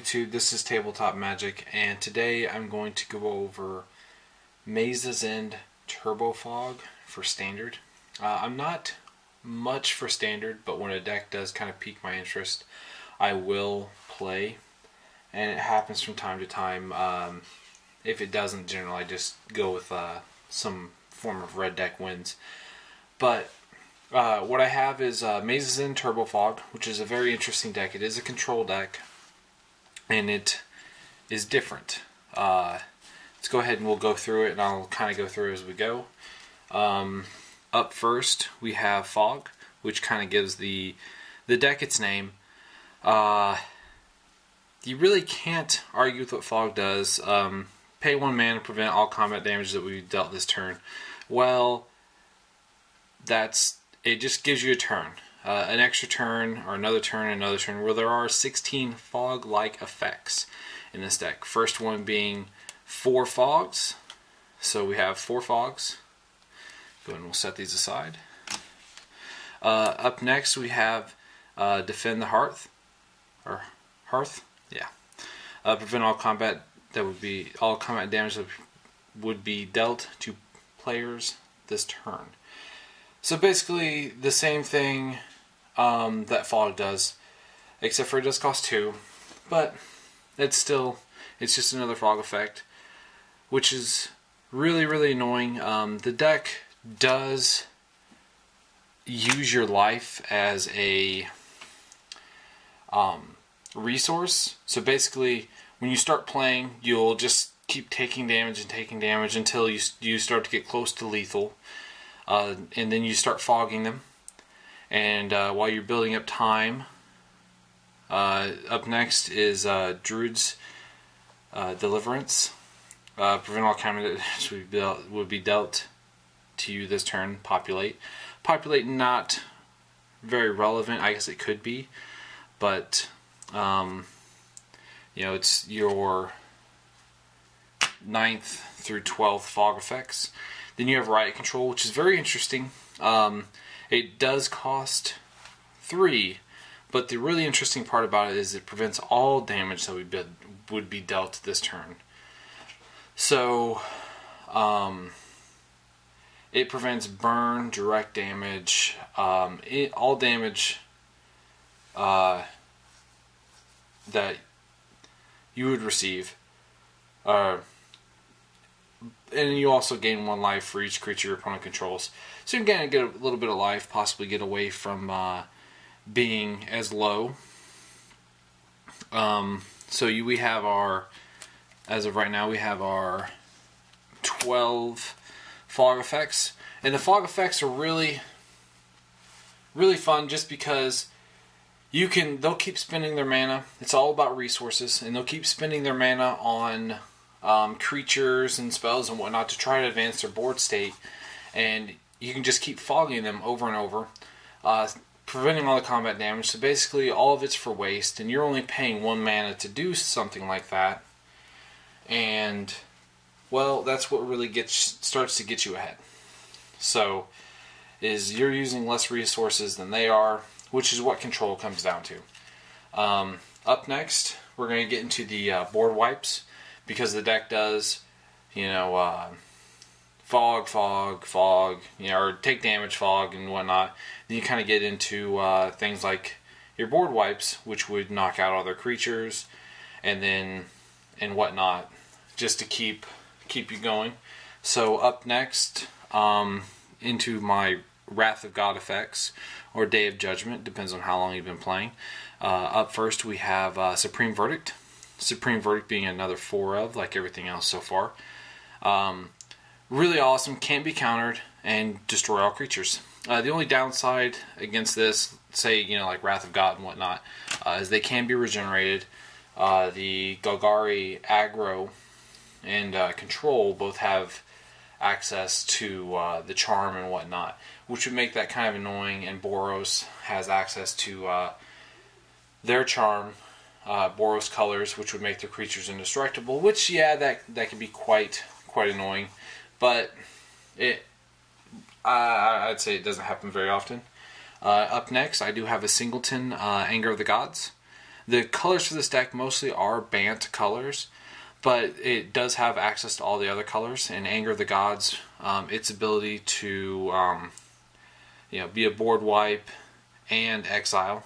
YouTube? This is Tabletop Magic, and today I'm going to go over Maze's End Turbo Fog for Standard. I'm not much for Standard, but when a deck does kind of pique my interest, I will play, and it happens from time to time. If it doesn't, generally I just go with some form of red deck wins. But what I have is Maze's End Turbo Fog, which is a very interesting deck. It is a control deck, and it is different. Let's go ahead and we'll go through it, and I'll kind of go through it as we go. Up first, we have Fog, which kind of gives the deck its name. You really can't argue with what Fog does. Pay 1 mana to prevent all combat damage that we dealt this turn. Well, it just gives you a turn. An extra turn, or another turn, where there are 16 fog-like effects in this deck. First one being 4 fogs. So we have 4 fogs. Go ahead and we'll set these aside. Up next we have Defend the Hearth. Or Hearth? Yeah. Prevent all combat damage that would be dealt to players this turn. So basically the same thing that Fog does, except for it does cost 2, but it's just another fog effect, which is really, really annoying. The deck does use your life as a resource. So basically, when you start playing, you'll just keep taking damage until you start to get close to lethal, and then you start fogging them. And while you're building up time, up next is Druid's Deliverance. Prevent all counter damage would be dealt to you this turn. Populate. Populate, not very relevant. I guess it could be, but it's your 9th through 12th fog effects. Then you have Riot Control, which is very interesting. It does cost 3, but the really interesting part about it is it prevents all damage that would be dealt this turn. So, it prevents burn, direct damage, all damage that you would receive. And you also gain 1 life for each creature your opponent controls. So you can get a little bit of life, possibly get away from being as low. We have as of right now, we have our 12 fog effects. And the fog effects are really, really fun just because they'll keep spending their mana. It's all about resources, and they'll keep spending their mana on creatures and spells and whatnot to try to advance their board state, and you can just keep fogging them over and over, preventing all the combat damage. So basically all of it's for waste, and you're only paying 1 mana to do something like that, and well, that's what really starts to get you ahead. So you're using less resources than they are, which is what control comes down to. Up next, we're going to get into the board wipes, because the deck does, fog, or take damage, fog, and whatnot. Then you kind of get into things like your board wipes, which would knock out other creatures, and whatnot, just to keep you going. So up next, into my Wrath of God effects, or Day of Judgment, depends on how long you've been playing. Up first, we have Supreme Verdict. Supreme Verdict being another 4 of, like everything else so far. Really awesome, can't be countered, and destroy all creatures. The only downside against this, say, like Wrath of God and whatnot, is they can be regenerated. The Golgari aggro and control both have access to the charm and whatnot, which would make that kind of annoying, and Boros has access to their charm, Boros colors, which would make their creatures indestructible, which, yeah, that can be quite annoying, but I'd say it doesn't happen very often. Up next, I do have a singleton Anger of the Gods. The colors for this deck mostly are Bant colors, but it does have access to all the other colors. And Anger of the Gods, its ability to be a board wipe and exile.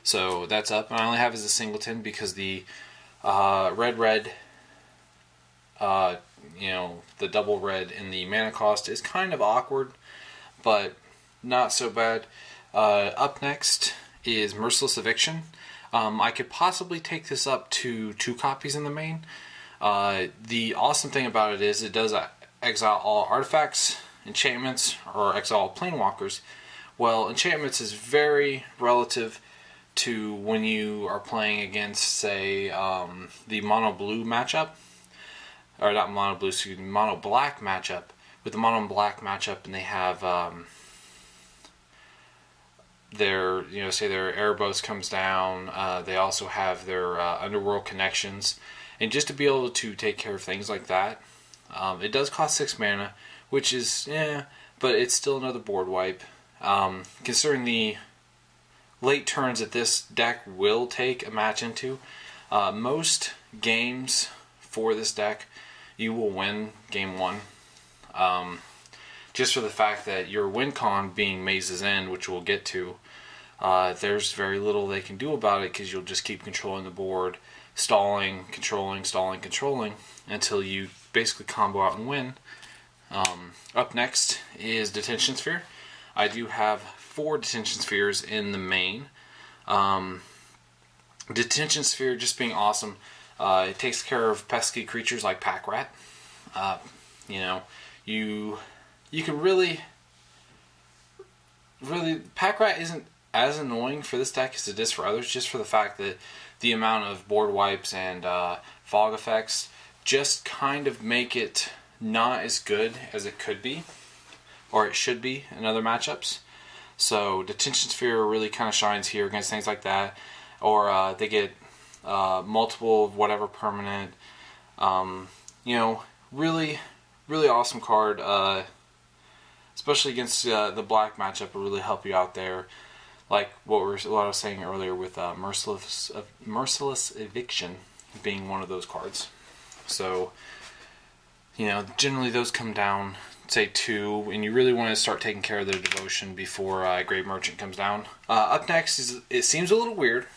So that's up. And I only have as a singleton because the red, the double red in the mana cost is kind of awkward, but not so bad. Up next is Merciless Eviction. I could possibly take this up to 2 copies in the main. The awesome thing about it is it does exile all artifacts, enchantments, or exile all planeswalkers. Well, enchantments is very relative to when you are playing against, say, the mono blue matchup, or not mono blue, excuse me, mono black matchup. With the mono black matchup, and they have their, say their Erebos comes down. They also have their Underworld connections, and just to be able to take care of things like that, it does cost 6 mana, which is but it's still another board wipe. Considering the late turns that this deck will take a match into, most games for this deck, you will win game 1. Just for the fact that your win con being Maze's End, which we'll get to, there's very little they can do about it because you'll just keep controlling the board, stalling, controlling, until you basically combo out and win. Up next is Detentions Fear. I do have 4 Detentions Fears in the main. Detentions Fear just being awesome. It takes care of pesky creatures like Pack Rat. You can really Pack Rat isn't as annoying for this deck as it is for others, just for the fact that the amount of board wipes and fog effects just kind of make it not as good as it could be, or it should be in other matchups. So Detentions Fear really kind of shines here against things like that, or they get multiple whatever permanent. Really awesome card, especially against the black matchup. Will really help you out there, like what I was saying earlier with Merciless Eviction being one of those cards. So generally those come down, say 2, and you really want to start taking care of their devotion before Grave Merchant comes down. Up next is, it seems a little weird,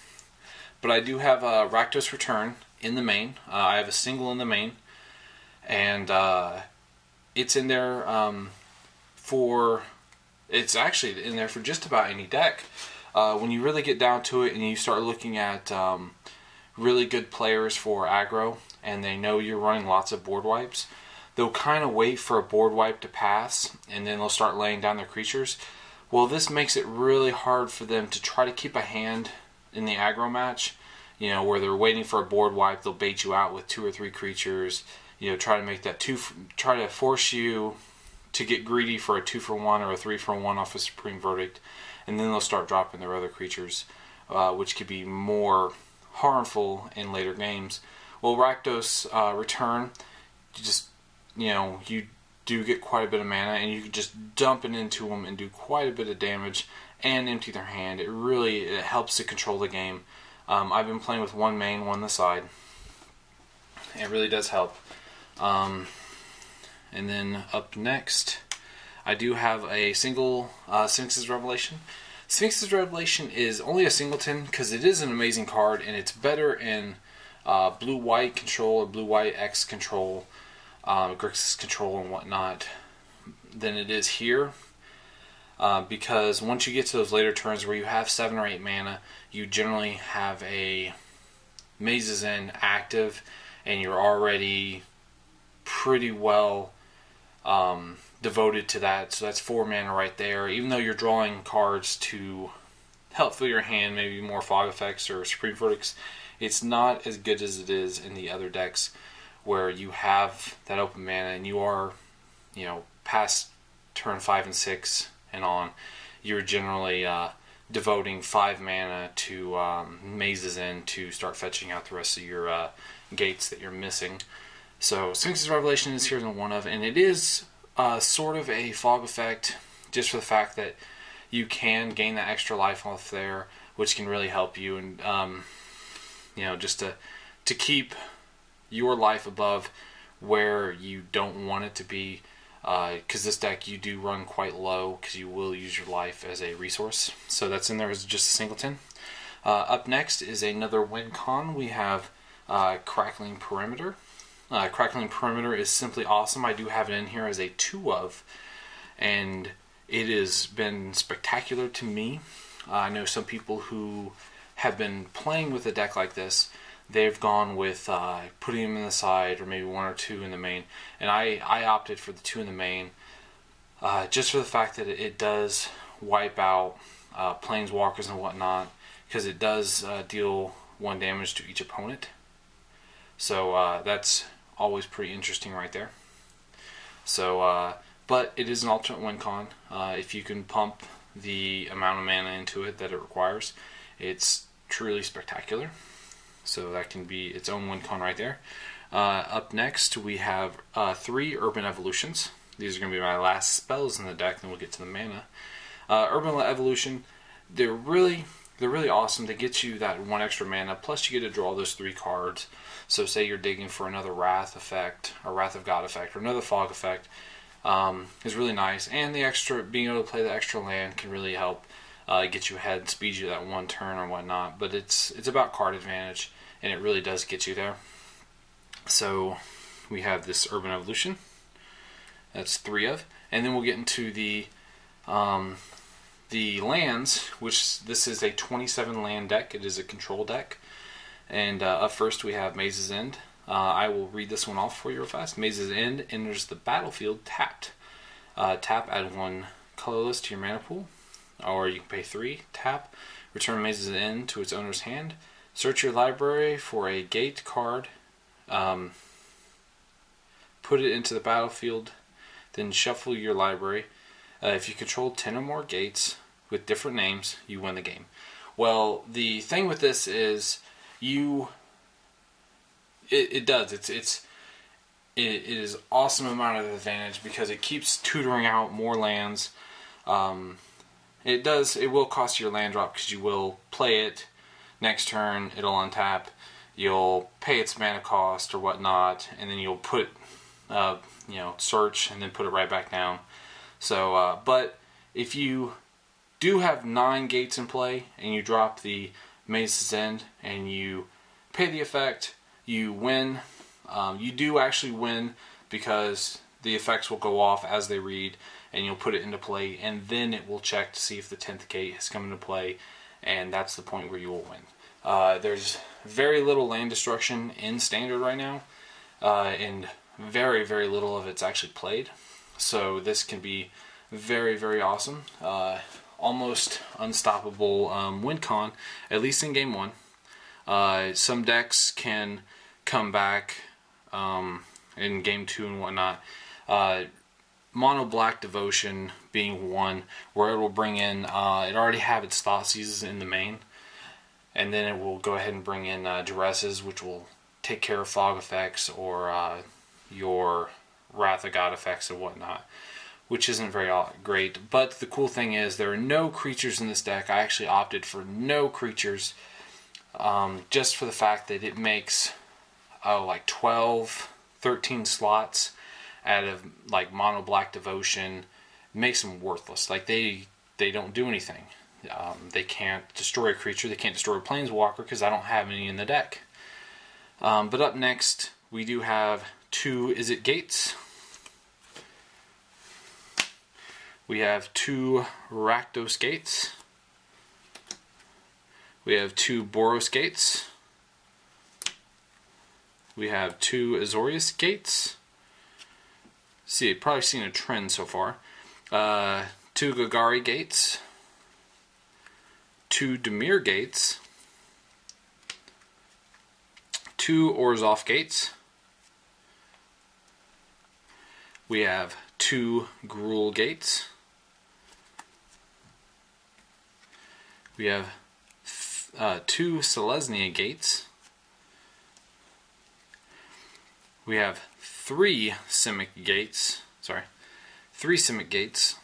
but I do have Rakdos Return in the main. I have a single in the main, and it's in there it's actually in there for just about any deck. When you really get down to it and you start looking at really good players for aggro, and they know you're running lots of board wipes, they'll kind of wait for a board wipe to pass, and then they'll start laying down their creatures. Well, this makes it really hard for them to try to keep a hand in the aggro match, where they're waiting for a board wipe. They'll bait you out with 2 or 3 creatures, try to make that try to force you to get greedy for a 2-for-1 or a 3-for-1 off a Supreme Verdict, and then they'll start dropping their other creatures, which could be more harmful in later games. Well, Rakdos Return, you do get quite a bit of mana, and you can just dump it into them and do quite a bit of damage and empty their hand. It helps to control the game. I've been playing with 1 main, 1 the side. It really does help. And then up next, I do have a single Sphinx's Revelation. Sphinx's Revelation is only a singleton because it is an amazing card, and it's better in blue-white control or blue-white X control, Grixis control and whatnot, than it is here. Because once you get to those later turns where you have 7 or 8 mana, you generally have a Maze's End active, and you're already pretty well devoted to that. So that's 4 mana right there. Even though you're drawing cards to help fill your hand, maybe more fog effects or Supreme Verdicts, it's not as good as it is in the other decks where you have that open mana and you are, past turn 5 and 6 and on, you're generally devoting 5 mana to Maze's End to start fetching out the rest of your gates that you're missing. So Sphinx's Revelation is here in one of, and it is sort of a fog effect, just for the fact that you can gain that extra life off there which can really help you, and just to keep your life above where you don't want it to be, because this deck you do run quite low because you will use your life as a resource. So that's in there as just a singleton. Up next is another win con. We have Crackling Perimeter. Crackling Perimeter is simply awesome. I do have it in here as a 2 of, and it has been spectacular to me. I know some people who have been playing with a deck like this, they've gone with putting them in the side or maybe 1 or 2 in the main, and I opted for the 2 in the main just for the fact that it does wipe out planeswalkers and whatnot, because it does deal 1 damage to each opponent. So that's always pretty interesting right there. So, but it is an alternate win con. If you can pump the amount of mana into it that it requires, it's truly spectacular. So that can be its own win con right there. Up next we have 3 Urban Evolutions. These are going to be my last spells in the deck, then we'll get to the mana. Urban Evolution, they're really awesome. They get you that 1 extra mana, plus you get to draw those 3 cards. So say you're digging for another Wrath effect, or Wrath of God effect, or another Fog effect, is really nice. And the extra, being able to play the extra land can really help get you ahead, speed you that 1 turn or whatnot. But it's about card advantage, and it really does get you there. So we have this Urban Evolution. That's 3 of. And then we'll get into the lands, which this is a 27 land deck. It is a control deck. And up first we have Maze's End. I will read this one off for you real fast. Maze's End enters the battlefield tapped. Tap, add 1 colorless to your mana pool. Or you can pay 3. Tap, return Maze's End to its owner's hand. Search your library for a gate card. Put it into the battlefield. Then shuffle your library. If you control 10 or more gates with different names, you win the game. Well, the thing with this is it is awesome amount of advantage because it keeps tutoring out more lands. It will cost you your land drop because you will play it next turn. It'll untap. You'll pay its mana cost or whatnot, and then you'll put search and then put it right back down. So, but if you do have 9 gates in play and you drop the Maze's End and you pay the effect, you win. You do actually win because the effects will go off as they read, and you'll put it into play, and then it will check to see if the 10th gate has come into play, and that's the point where you will win. There's very little land destruction in Standard right now, and very, very little of it's actually played. So this can be very, very awesome. Almost unstoppable win con, at least in game 1. Some decks can come back in game 2 and whatnot. Mono Black Devotion being one where it will bring in, it already have its Thoughtseize in the main, and then it will go ahead and bring in Duresses, which will take care of fog effects or your Wrath of God effects and whatnot, which isn't very great. But the cool thing is there are no creatures in this deck. I actually opted for no creatures just for the fact that it makes like 12, 13 slots out of like Mono Black Devotion. It makes them worthless. Like they don't do anything. They can't destroy a creature. They can't destroy a Planeswalker because I don't have any in the deck. But up next we do have 2 Izzet Gates. We have 2 Rakdos Gates. We have 2 Boros Gates. We have 2 Azorius Gates. See, you've probably seen a trend so far. 2 Golgari Gates. 2 Dimir Gates. 2 Orzhov Gates. We have 2 Gruul Gates. We have 2 Selesnya Gates. We have 3 Simic Gates. Sorry, 3 Simic Gates.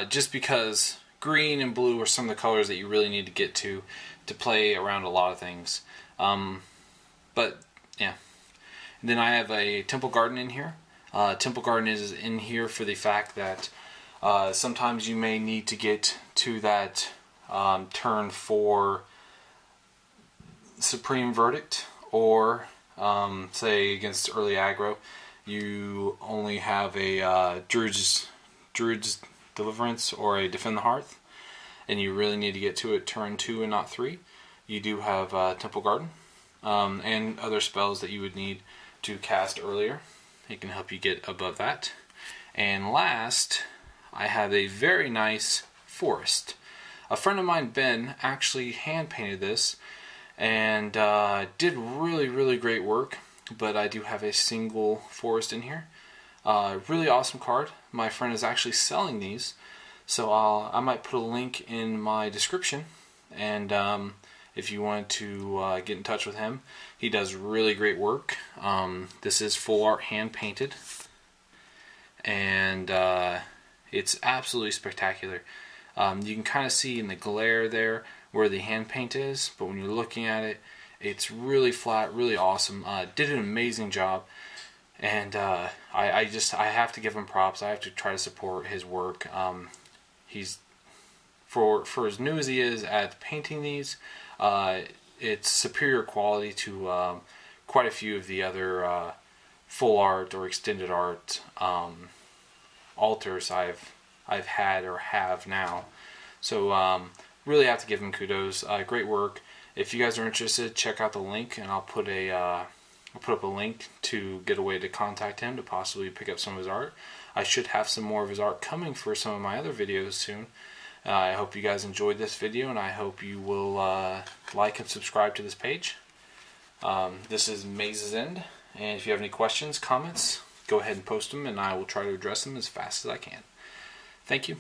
Just because green and blue are some of the colors that you really need to get to play around a lot of things. But yeah. And then I have a Temple Garden in here. Temple Garden is in here for the fact that sometimes you may need to get to that turn 4 Supreme Verdict, or say against early aggro, you only have a Druid's Deliverance or a Defend the Hearth, and you really need to get to it turn 2 and not 3. You do have Temple Garden and other spells that you would need to cast earlier. It can help you get above that. And last, I have a very nice forest. A friend of mine, Ben, actually hand painted this and did really great work, but I do have a single forest in here. Really awesome card. My friend is actually selling these, so I might put a link in my description, and if you want to get in touch with him, he does really great work. This is full art, hand painted, and it's absolutely spectacular. You can kind of see in the glare there where the hand paint is, but when you're looking at it, it's really flat, really awesome. Did an amazing job, and I have to give him props. I have to try to support his work. He's for as new as he is at painting these, it's superior quality to quite a few of the other full art or extended art altars I've had or have now. So really have to give him kudos. Great work. If you guys are interested, check out the link, and I'll put up a link to get a way to contact him to possibly pick up some of his art. I should have some more of his art coming for some of my other videos soon. I hope you guys enjoyed this video, and I hope you will like and subscribe to this page. This is Maze's End, and if you have any questions, comments, go ahead and post them, and I will try to address them as fast as I can. Thank you.